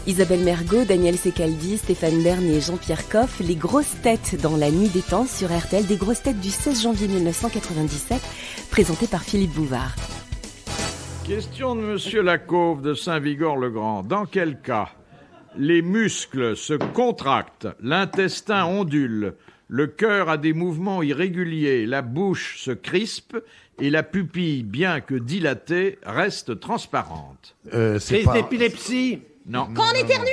Isabelle Mergo, Daniel Secaldi, Stéphane Bern et Jean-Pierre Coff, les grosses têtes dans la nuit des temps sur RTL, des grosses têtes du 16 janvier 1997, présentées par Philippe Bouvard. Question de Monsieur Lacauve de Saint-Vigor-le-Grand. Dans quel cas les muscles se contractent, l'intestin ondule, le cœur a des mouvements irréguliers, la bouche se crispe et la pupille, bien que dilatée, reste transparente? C'est Crise d'épilepsie. Non. Quand on éternue?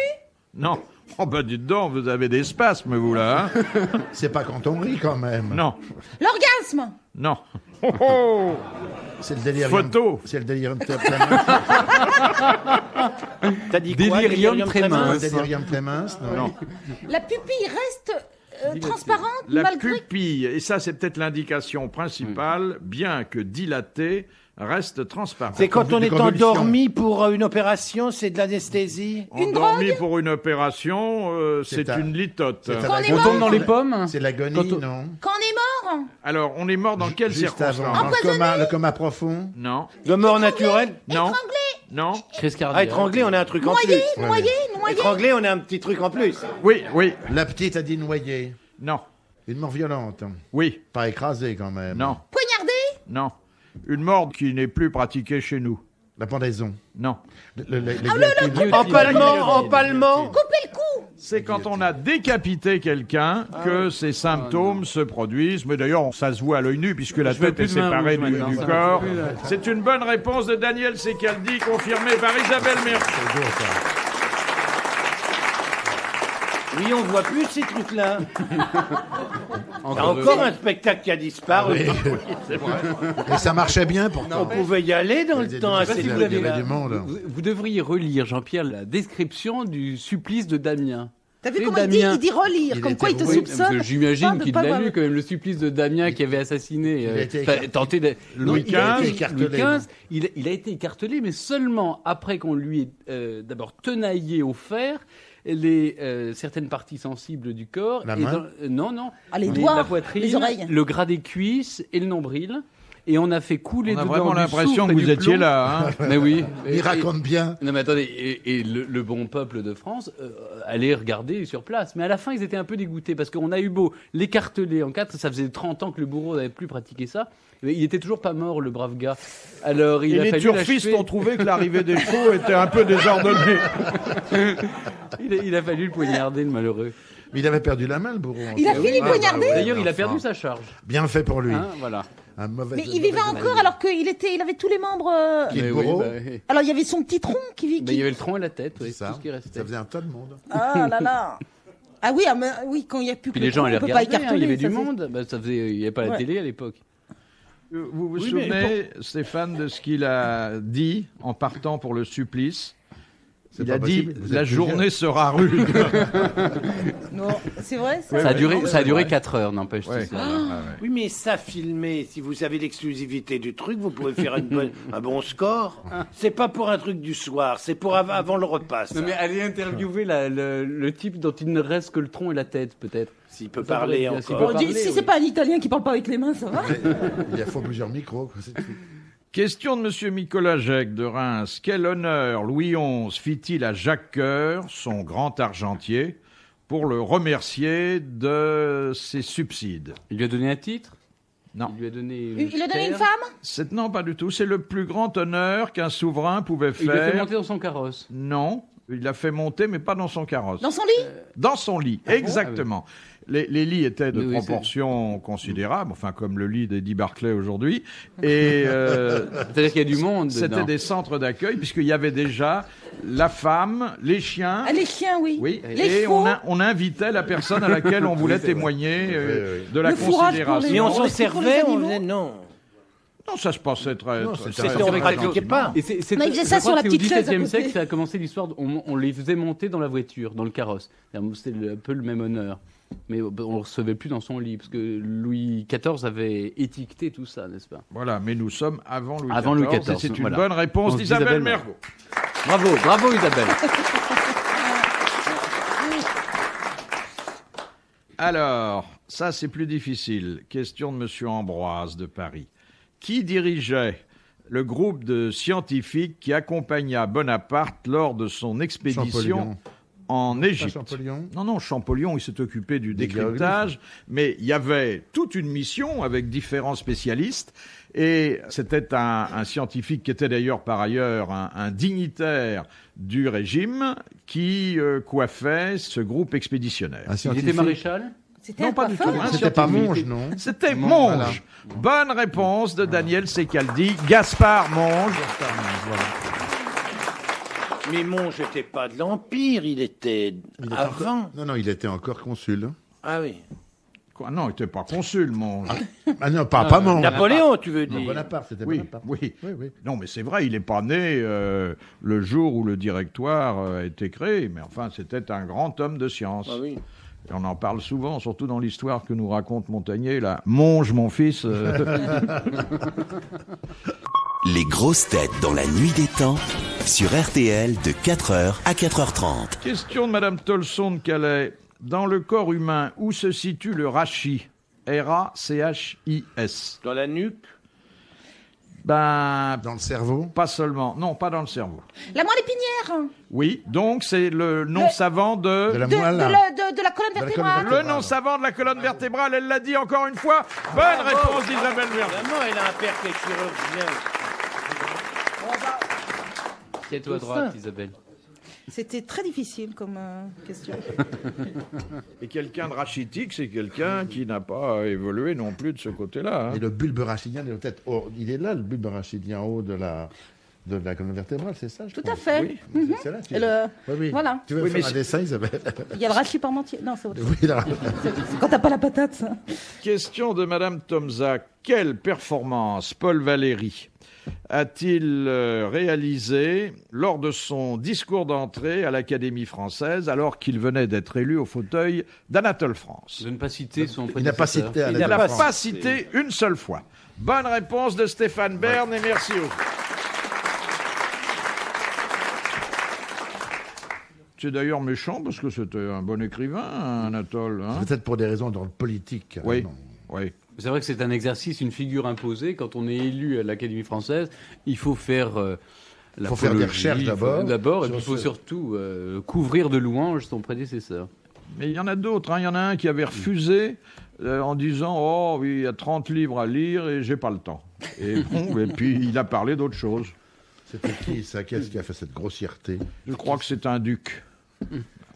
Non. Oh ben dites donc, vous avez des spasmes, vous, là, hein? C'est pas quand on rit, quand même. Non. L'orgasme? Non. Oh, oh. C'est le délirium. Photo. C'est le délirium tremens. T'as dit quoi? Délirium tremens. Délirium tremens, non. La pupille reste transparente La malgré... pupille, et ça c'est peut-être l'indication principale, bien que dilatée, reste transparente. C'est quand on Des est convulsions. endormi pour une opération, c'est de l'anesthésie. Endormi pour une opération, c'est un- une litote. c'est Quand on est On mort, tombe dans les pommes. C'est l'agonie, Quand on- non? quand on est mort, Alors, on est mort dans quelles Juste avant. circonstances? Dans le coma profond. Non, Le mort naturel. non, non. Crise Ah, cardiaque. étranglé, on a un truc en plus. noyé. Étranglé, on a un petit truc en plus. Oui, oui, La petite a dit noyée. non, Une mort violente. oui, Pas écrasée, quand même. non, Poignardé? non. Une mort qui n'est plus pratiquée chez nous. La pendaison. Non. Empalement. Couper le cou? C'est quand on a décapité quelqu'un que ces symptômes se produisent. Mais d'ailleurs, ça se voit à l'œil nu puisque la Je veux tête est plus de main séparée rouge du maintenant, ça corps. me fait plus, là. C'est une bonne réponse de Daniel Secaldi, confirmée par Isabelle Mergo. Oui, on voit plus ces trucs-là. Il y a Encore encore un spectacle qui a disparu. Et ça marchait bien, pourtant. On pouvait y aller dans le temps Je sais assez pas si vite. vous avez du monde. Vous devriez relire, Jean-Pierre, la description du supplice de Damien. T'as vu Et comment il dit? Damien. Il dit relire, Il comme était quoi il te roué, Oui, parce soupçonne. que j'imagine pas de qu'il pas l'a voir lu le- quand même, le supplice de Damien qui avait assassiné, Il a été tenté de... Louis il a XV. été écartelé, Louis XV, il a été écartelé, mais seulement après qu'on lui ait d'abord tenaillé au fer certaines parties sensibles du corps. La et main non. Ah, les doigts, la poitrine, les oreilles. le gras des cuisses et le nombril. Et on a fait couler On a dedans vraiment du l'impression soufre que et vous du étiez plomb. là. Hein. Mais oui. Il raconte bien. Non mais attendez, et le bon peuple de France allait regarder sur place. Mais à la fin, ils étaient un peu dégoûtés parce qu'on a eu beau l'écarteler en quatre, ça faisait 30 ans que le bourreau n'avait plus pratiqué ça. Mais il était toujours pas mort, le brave gars. Alors il Et a les fallu turfistes l'achever. ont trouvé que l'arrivée des chevaux était un peu désordonnée. Il a fallu le poignarder, le malheureux. Mais il avait perdu la main, le bourreau. Il a fini poignardé? D'ailleurs, il a perdu sa charge. Bien fait pour lui. Hein, voilà. Un mauvais. Mais il vivait encore alors qu'il avait tous les membres. Qui est Mais le oui, bourreau bah, Alors il y avait son petit tronc qui vit. bah, il y avait le tronc et la tête, oui, C'est ça. tout ce qui restait. Ça faisait un tas de monde. Ah là là. Ah oui, oui, quand il n'y a plus que Puis le les gens tronc, allaient on peut pas regarder, hein, il y écarteler. avait du ça, c'est- monde. Bah, il n'y avait pas la Ouais. télé à l'époque. Vous vous Oui, mais souvenez, Stéphane, de ce qu'il a dit en partant pour le supplice? C'est Il pas a dit possible, vous la êtes plus journée sera rude. Non, c'est vrai ça? Ça a duré vrai. 4 heures, n'empêche. Ouais. cette histoire. Oui, mais ça filmé, si vous avez l'exclusivité du truc, vous pouvez faire un bon score. C'est pas pour un truc du soir, c'est pour avant le repas. ça. Non mais allez interviewer le type dont il ne reste que le tronc et la tête, peut-être. S'il peut Ça parler pourrait être bien, encore. On dit, parler, si oui. c'est pas un Italien qui parle pas avec les mains, ça va? Il faut plusieurs micros. Quoi, c'est tout. Question de Monsieur Nicolas Jacques de Reims. Quel honneur Louis XI fit-il à Jacques Coeur, son grand argentier, pour le remercier de ses subsides? Il lui a donné un titre. Non. Il lui a donné. Il a donné une terre. femme? Non, pas du tout. C'est le plus grand honneur qu'un souverain pouvait Il l'a fait faire. monter dans son carrosse. Non, il l'a fait monter, mais pas dans son carrosse. Dans son lit? Dans son lit, exactement. Les lits étaient de Oui, proportions considérables, enfin comme le lit d'Eddie Barclay aujourd'hui. Et C'est-à-dire qu'il y a du monde c'était dedans. des centres d'accueil, puisqu'il y avait déjà la femme, les chiens. Ah, les chiens, oui. Oui, Les et chevaux. on invitait la personne à laquelle on voulait témoigner de la Le fourrage pour considération. les- Mais on Non, s'en c'est pour les servait, on animaux. faisait non. Non, ça se passait très... Non, très- c'était- très- on très pratiquait gentiment. pas. Et c'est, Non, il faisait ça je crois sur la que petite c'est chaise à au XVIIe côté. siècle que ça a commencé l'histoire. On les faisait monter dans la voiture, dans le carrosse. C'était un peu le même honneur. Mais on ne recevait plus dans son lit, parce que Louis XIV avait étiqueté tout ça, n'est-ce pas? Voilà, mais nous sommes avant Louis Avant Louis XIV. XIV, Et c'est une voilà. bonne réponse Réponse d'Isabelle d'Isabelle Mergo. Bravo Isabelle. Alors, ça c'est plus difficile. Question de Monsieur Ambroise de Paris. Qui dirigeait le groupe de scientifiques qui accompagna Bonaparte lors de son expédition Champollion. en Pas Égypte. Champollion. Non, Champollion, il s'est occupé du Des décryptage, mais il y avait toute une mission avec différents spécialistes, et c'était un scientifique qui était d'ailleurs par ailleurs un dignitaire du régime qui coiffait ce groupe expéditionnaire. Un Il scientifique. était maréchal. C'était Non, un pas du coiffeur. tout, hein. C'était pas scientifique. Monge, non? C'était Monge, Monge. voilà. Bonne réponse de Daniel Secaldi. Gaspard Monge. Mais Monge n'était pas de l'Empire, il était avant. Non, il était encore consul. Ah oui. Quoi, non, il n'était pas consul, Monge. Ah non, pas Monge. Napoléon, tu veux Non, dire. Bonaparte, c'était Oui, Bonaparte. oui. Oui. Non, mais c'est vrai, il n'est pas né le jour où le directoire a été créé, mais enfin, c'était un grand homme de science. Ah oui. Et on en parle souvent, surtout dans l'histoire que nous raconte Montagnier, là. Monge, mon fils. Les grosses têtes dans la nuit des temps sur RTL de 4h à 4h30. Question de Madame Tolson de Calais. Dans le corps humain, où se situe le rachis? R-A-C-H-I-S. Dans la nuque. Ben, Dans le cerveau. pas seulement. Non, pas dans le cerveau. La moelle épinière. Oui, donc c'est le nom savant De la De moelle. la colonne De la colonne vertébrale. Le nom savant de la colonne vertébrale, elle l'a dit encore une fois. Bonne réponse d'Isabelle Vernet. Vraiment, elle a un père qui est chirurgien. Tiens-toi à droite, Isabelle. C'était très difficile comme question. Et quelqu'un de rachitique, c'est quelqu'un qui n'a pas évolué non plus de ce côté-là. hein. Et le bulbe rachidien, il est peut-être il est là, le bulbe rachidien en haut de la colonne vertébrale, c'est ça? Tout à fait. Oui. C'est là. Et le- Oui. Voilà. Tu veux Oui, mais faire un c'est- dessin, Isabelle? Il y a le rachis parmentier. Non, c'est autre chose. Oui, là. C'est quand t'as pas la patate, ça. Question de Madame Tomza. Quelle performance Paul Valéry a-t-il réalisé lors de son discours d'entrée à l'Académie française alors qu'il venait d'être élu au fauteuil d'Anatole France? De ne pas citer son Il n'a pas prédécesseur. cité Il Anatole n'a France. pas cité une seule fois. Bonne réponse de Stéphane Bern et merci aux autres. C'est d'ailleurs méchant parce que c'était un bon écrivain, Anatole. hein. Peut-être pour des raisons d'ordre politique. Oui, Non. oui. C'est vrai que c'est un exercice, une figure imposée. Quand on est élu à l'Académie française, il faut faire faut faire des l'apologie, recherches d'abord. D'abord, et puis il Sur faut ce- surtout couvrir de louanges son prédécesseur. Mais il y en a d'autres. hein. Il y en a un qui avait refusé en disant « Oh, oui, il y a 30 livres à lire et j'ai pas le temps. » Et bon, et puis il a parlé d'autre chose. C'était qui, ça? Qu'est-ce qui a fait cette grossièreté? Je crois que c'est un duc.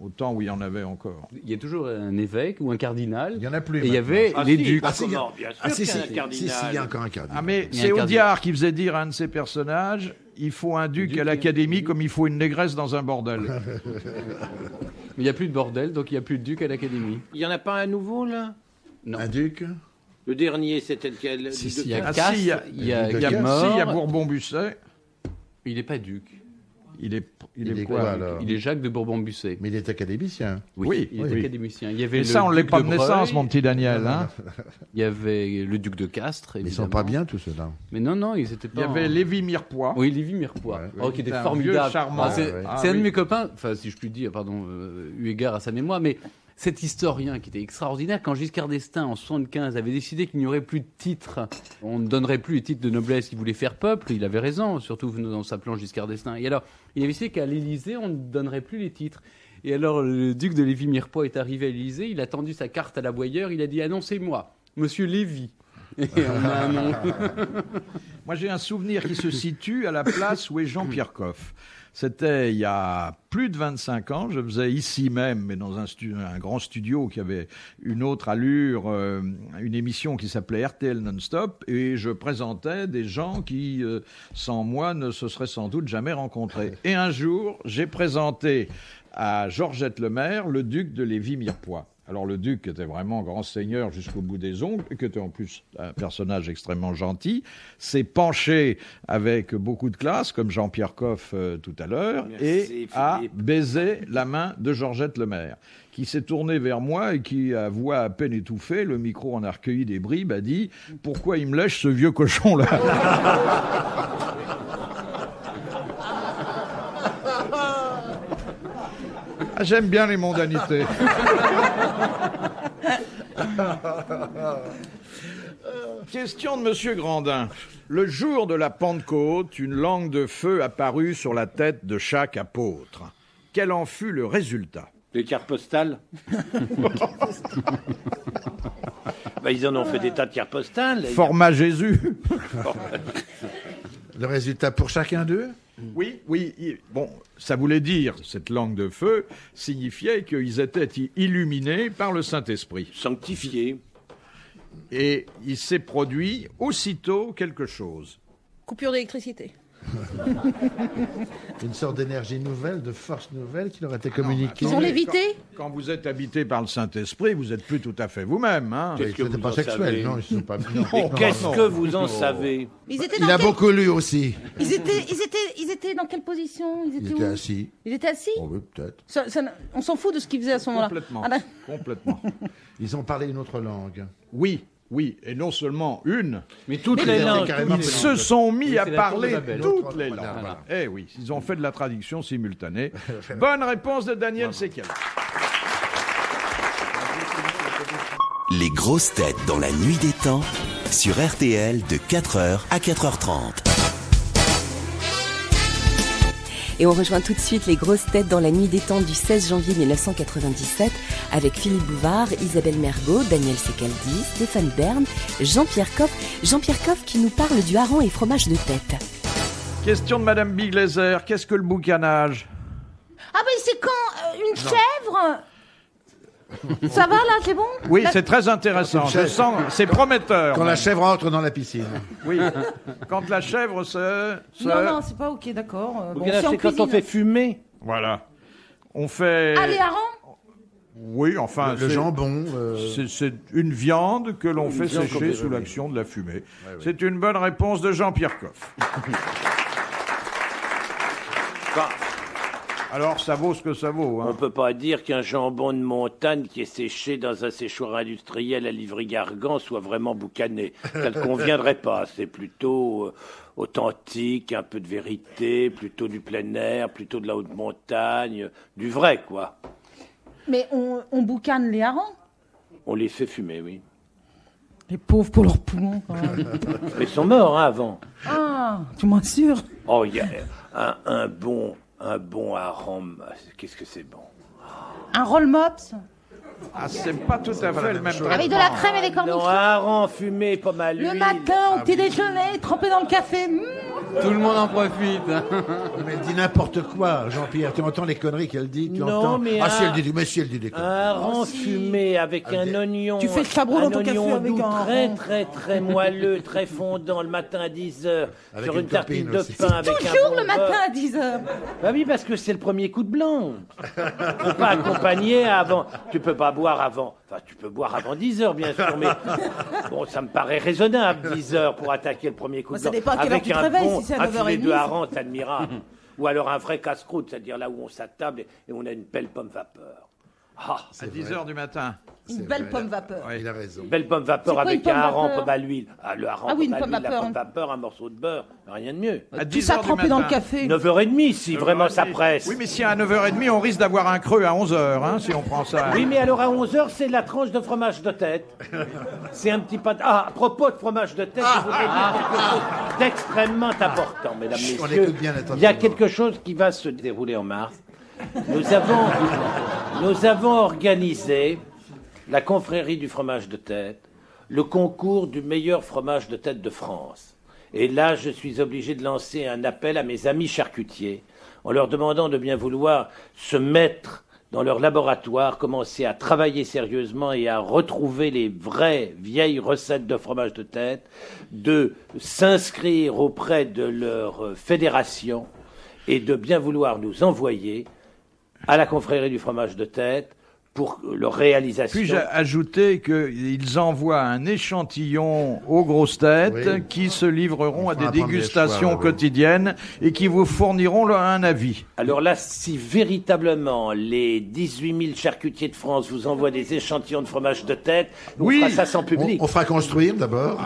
Au temps où il y en avait encore. Il y a toujours un évêque ou un cardinal. Il n'y en a plus. Et il y maintenant. avait Ah les si, ducs. ah, si, il y a- comment Bien sûr Ah, si, qu'il y a un si, cardinal. il y a encore un cardinal. Ah, mais Il y a c'est un cardinal. Audiard qui faisait dire à un de ses personnages « Il faut un duc Duc, à l'Académie comme il faut une négresse dans un bordel. Il n'y a plus de bordel, donc il n'y a plus de duc à l'Académie. Il n'y en a pas un nouveau, là? Non. Un duc? Le dernier, c'était lequel? Si, Le il y a Ah, Castres, si, il y a il y a- Il y a, Mort. si, il y a Bourbon-Busset. Il n'est pas duc. Il est Il est quoi quoi, alors? Il est Jacques de Bourbon-Busset. Mais il est académicien. Oui, il est oui. académicien. Il y avait Mais le ça, on ne l'est duc pas de Breuil, naissance, mon petit Daniel. Hein. Il y avait le duc de Castres. Mais ils évidemment. sont pas bien, tous ceux-là. Mais non, ils étaient pas. Il y avait Lévi-Mirepoix. Oui, Lévi Mirepoix. Ouais. Oh, qui était C'était un formidable. vieux charmant. Ah, c'est Ouais. c'est un de oui. mes copains, enfin, si je puis dire, pardon, eu égard à sa mémoire, mais cet historien qui était extraordinaire, quand Giscard d'Estaing, en 75, avait décidé qu'il n'y aurait plus de titres, on ne donnerait plus les titres de noblesse qu'il voulait faire peuple, il avait raison, surtout dans s'appelant Giscard d'Estaing. Et alors, il avait décidé qu'à l'Élysée, on ne donnerait plus les titres. Et alors, le duc de Lévi-Mirepoix est arrivé à l'Élysée, il a tendu sa carte à l'aboyeur, il a dit « Annoncez-moi, monsieur Lévy ». Et on a un nom. Moi, j'ai un souvenir qui se situe à la place où est Jean-Pierre Coff. C'était il y a plus de 25 ans. Je faisais ici même, mais dans un grand studio qui avait une autre allure, une émission qui s'appelait RTL Non-Stop. Et je présentais des gens qui, sans moi, ne se seraient sans doute jamais rencontrés. Et un jour, j'ai présenté à Georgette Lemaire le duc de Lévi-Mirepoix. Alors le duc était vraiment grand seigneur jusqu'au bout des ongles, et qui était en plus un personnage extrêmement gentil, s'est penché avec beaucoup de classe, comme Jean-Pierre Coff tout à l'heure, Merci, et a Philippe. baisé la main de Georgette Lemaire, qui s'est tourné vers moi et qui, à voix à peine étouffée, le micro en a recueilli des bribes, a dit « Pourquoi il me lèche ce vieux cochon-là ?» Ah, j'aime bien les mondanités. Question de Monsieur Grandin. Le jour de la Pentecôte, une langue de feu apparut sur la tête de chaque apôtre. Quel en fut le résultat? Les cartes postales. Ils en ont fait des tas de cartes postales. Format Jésus. Le résultat pour chacun d'eux? Oui. Bon, ça voulait dire, cette langue de feu signifiait qu'ils étaient illuminés par le Saint-Esprit. Sanctifiés. Et il s'est produit aussitôt quelque chose. Coupure d'électricité. Une sorte d'énergie nouvelle, de force nouvelle qui leur a été communiquée. Ils ont lévité. Quand vous êtes habité par le Saint-Esprit, vous n'êtes plus tout à fait vous-même. Hein. Qu'est-ce que C'était vous pas en sexuel, savez non, ils sont pas. Et qu'est-ce que vous en savez? Ils étaient Il dans a quelle... beaucoup lu aussi. Ils étaient dans quelle position? Ils étaient où assis. Ils étaient assis. Oh oui, peut-être. On s'en fout de ce qu'ils faisaient à ce moment-là. Complètement. Ah, là. Complètement. Ils ont parlé une autre langue. Oui, et non seulement une, Mais toutes Mais les ils langues. étaient carrément ils se sont mis Oui, à c'est la tour de parler Babel. toutes les langues. Voilà. Eh oui, ils ont fait de la traduction simultanée. Bonne réponse de Daniel Sekel. Les grosses têtes dans la nuit des temps sur RTL de 4h à 4h30. Et on rejoint tout de suite les grosses têtes dans la nuit des temps du 16 janvier 1997 avec Philippe Bouvard, Isabelle Mergot, Daniel Secaldi, Stéphane Bern, Jean-Pierre Coff. Jean-Pierre Coff qui nous parle du hareng et fromage de tête. Question de Madame Biglezer, qu'est-ce que le boucanage? Ah ben c'est quand une chèvre. Ça va là, c'est bon? Oui, c'est très intéressant. Je sens, c'est prometteur. Quand la chèvre entre dans la piscine. Oui, quand la chèvre Non, c'est pas ok, d'accord. Bon, C'est en quand on cuisine. fait fumer. Voilà. On fait... Ah, les harengs? Oui, enfin... Le jambon. C'est une viande que l'on fait viande qu'on sécher fait sous remuer. l'action de la fumée. C'est une bonne réponse de Jean-Pierre Coff. Bah, Alors, ça vaut ce que ça vaut. on Hein. peut pas dire qu'un jambon de montagne qui est séché dans un séchoir industriel à Livry-Gargan soit vraiment boucané. Ça ne conviendrait pas. C'est plutôt authentique, un peu de vérité, plutôt du plein air, plutôt de la haute montagne, du vrai, quoi. Mais on boucane les harengs? On les fait fumer, oui. Les pauvres pour leurs poumons, quand même. Mais ils sont morts, hein, avant. Ah, tu m'assures? Oh, il y a un bon hareng. Qu'est-ce que c'est bon. Un roll mops? Ah, c'est pas tout à fait le même Avec de la crème et des Non, cornichons? un hareng fumé, pas mal. Le matin, au petit déjeuner, trempé dans le café. Tout le monde en profite. Mais elle dit n'importe quoi, Jean-Pierre. Tu entends les conneries qu'elle dit? Tu Non, entends... mais Ah, si un- elle dit, mais si elle dit des conneries. Un hareng fumé avec un oignon. Tu fais le sabot dans ton café oignon avec doux, un très hareng. très très moelleux, très fondant le matin à 10h Avec sur une une tartine copine de aussi. pain avec un Toujours bon le matin beurre. à 10h. Bah oui, parce que c'est le premier coup de blanc. Faut pas accompagner avant. Tu peux pas boire avant. Enfin, tu peux boire avant 10h, bien sûr, mais bon, ça me paraît raisonnable, 10h pour attaquer le premier coup de Ça blanc. dépend à quelle heure Avec tu te un réveilles, bon si c'est à un filet 9h30, de c'est- hareng, c'est admirable. Ou alors un vrai casse-croûte, c'est-à-dire là où on s'attable et on a une belle pomme vapeur. Ah, À 10h du matin. Une belle pomme vapeur. Il a raison. belle pomme vapeur C'est quoi avec une pomme un hareng, vapeur pomme à l'huile. Ah, le hareng, Ah oui, une pomme à pomme l'huile, la vapeur. pomme vapeur, un morceau de beurre. Rien de mieux. À Tout ça 10h du trempé dans le matin. café. 9h30, si vraiment ça 9h30. presse. Oui, mais si à 9h30, on risque d'avoir un creux à 11h, hein, si on prend ça. Oui, mais alors à 11h, c'est la tranche de fromage de tête. C'est un petit pas. Ah, à propos de fromage de tête, je voudrais dire quelque chose d'extrêmement important, mesdames, On messieurs. écoute bien attentivement. Il y a quelque chose qui va se dérouler en mars. Nous avons organisé la confrérie du fromage de tête, le concours du meilleur fromage de tête de France. Et là, je suis obligé de lancer un appel à mes amis charcutiers en leur demandant de bien vouloir se mettre dans leur laboratoire, commencer à travailler sérieusement et à retrouver les vraies vieilles recettes de fromage de tête, de s'inscrire auprès de leur fédération et de bien vouloir nous envoyer à la confrérie du fromage de tête pour leur réalisation. Puis-je ajouter qu'ils envoient un échantillon aux grosses têtes Oui. qui se livreront On à des fera prendre des dégustations choix, oui. quotidiennes et qui vous fourniront un avis. Alors là, si véritablement les 18 000 charcutiers de France vous envoient des échantillons de fromage de tête, on Oui. fera ça sans public. On fera construire d'abord.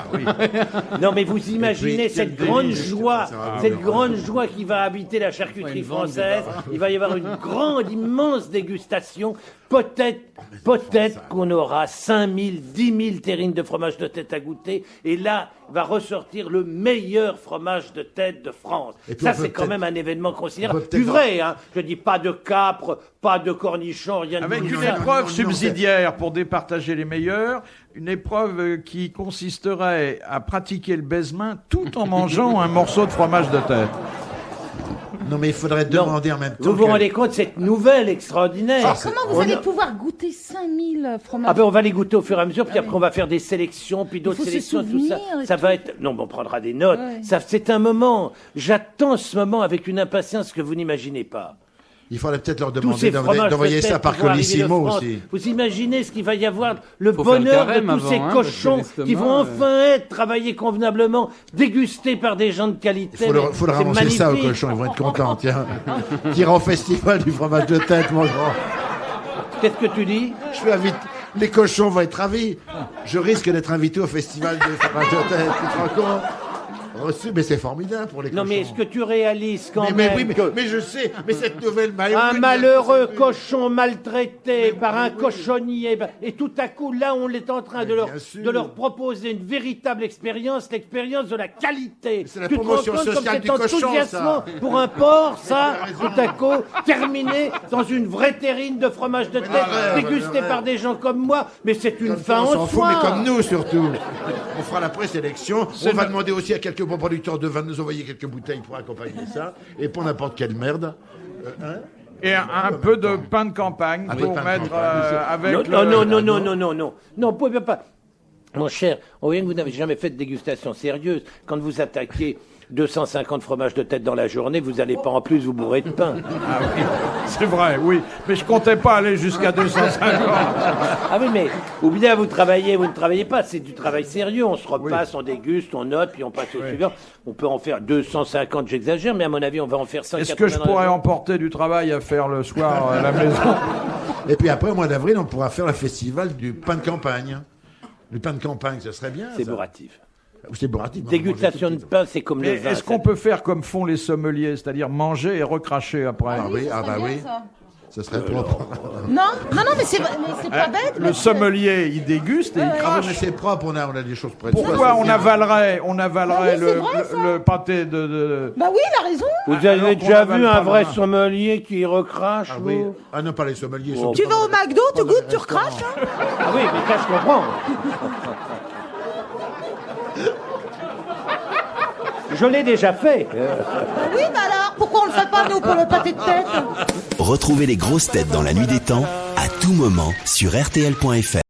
Non, mais vous imaginez cette grande joie, Ah, cette oui. grande joie qui va habiter la charcuterie française. Il va y avoir une grande, immense dégustation peut-être qu'on aura 5 000, 10 000 terrines de fromage de tête à goûter, et là va ressortir le meilleur fromage de tête de France. Et puis Ça, on peut c'est quand peut-être- même un événement considérable. on peut peut-être Du vrai, hein. Je dis pas de capre, pas de cornichon, rien de Avec tout une ça. épreuve non, subsidiaire pour départager les meilleurs, une épreuve qui consisterait à pratiquer le baise-main tout en mangeant un morceau de fromage de tête. Non, mais il faudrait Non. demander en même temps. Vous vous que- rendez compte de cette nouvelle extraordinaire? Comment vous allez pouvoir goûter 5000 fromages? Ah ben on va les goûter au fur et à mesure, puis après on va faire des sélections, puis d'autres faut se sélections, tout ça. souvenir et Ça tout. va être... Non, mais on prendra des notes. Ouais. Ça, c'est un moment. J'attends ce moment avec une impatience que vous n'imaginez pas. Il faudrait peut-être leur Tous demander ces fromages d'envoyer de ça tête par qui vont arriver de Colissimo France. aussi. Vous imaginez ce qu'il va y avoir, le Faut faire le bonheur de carême tous avant, ces hein, parce que cochons l'estomac, qui vont enfin être travaillés convenablement, dégustés par des gens de qualité. Il faut leur C'est avancer ça aux magnifique. cochons, ils vont être contents, tiens. Qui ira au festival du fromage de tête, mon grand. Qu'est-ce que tu dis? Je suis invité. Les cochons vont être ravis. Je risque d'être invité au festival du fromage de tête. Tu te rends compte? Reçu, mais c'est formidable pour les Non cochons. mais est-ce que tu réalises quand mais même oui, que... mais je sais, mais cette nouvelle Un malheureux cochon maltraité par un cochonnier, et tout à coup, là, on est en train de bien sûr. leur proposer une véritable expérience, l'expérience de la qualité. C'est la Tu te rends promotion compte comme sociale c'est du cochon, enthousiasmant ça. pour un porc, ça, tout à coup, terminé dans une vraie terrine de fromage de tête, dégusté ouais. par des gens comme moi, mais c'est une Comme fin ça, on en s'en fout, mais soi. comme nous surtout. On fera la présélection. On va demander aussi à quelques bons producteurs de vin de nous envoyer quelques bouteilles pour accompagner ça. Et pour n'importe quelle merde. Et un peu de pain de campagne Un peu de pour pain de mettre campagne. avec Non, vous pouvez pas. Mon cher, on voit que vous n'avez jamais fait de dégustation sérieuse. Quand vous attaquez 250 fromages de tête dans la journée, vous n'allez pas en plus vous bourrer de pain. Ah oui, c'est vrai, oui. Mais je comptais pas aller jusqu'à 250. Ah oui, mais oubliez, vous travaillez, vous ne travaillez pas, c'est du travail sérieux. On se repasse, on déguste, on note, puis on passe au suivant. On peut en faire 250, j'exagère, mais à mon avis, on va en faire 180. Est-ce que je dans la pourrais journée. emporter du travail à faire le soir à la maison? Et puis après, au mois d'avril, on pourra faire le festival du pain de campagne. Le pain de campagne, ce serait bien. C'est ça. bourratif. C'est bourratif. Dégustation de pain, c'est comme le Mais vin. est-ce qu'on peut faire comme font les sommeliers, c'est-à-dire manger et recracher après? Ah oui, ah bah oui. Ce serait propre. Non, mais c'est pas bête. Le parce que- sommelier, il déguste et il Ah, crache. mais c'est propre, on a des choses près de Pourquoi soi, on c'est bien. avalerait Bah oui, c'est vrai, ça. le pâté de... Bah oui, il a raison. Vous alors avez qu'on déjà avale vu pas un le vrai vin. sommelier qui recrache, Ah vous oui. Ah non, pas les sommeliers. Oh. surtout Tu pas vas au dans les- McDo, tu pas dans les goûtes, tu restaurants. recraches. Hein. Ah oui, mais ça, je comprends. Je l'ai déjà fait. Oui, bah alors, pourquoi on le fait pas, nous, pour le pâté de tête? Retrouvez les grosses têtes dans la nuit des temps à tout moment sur RTL.fr.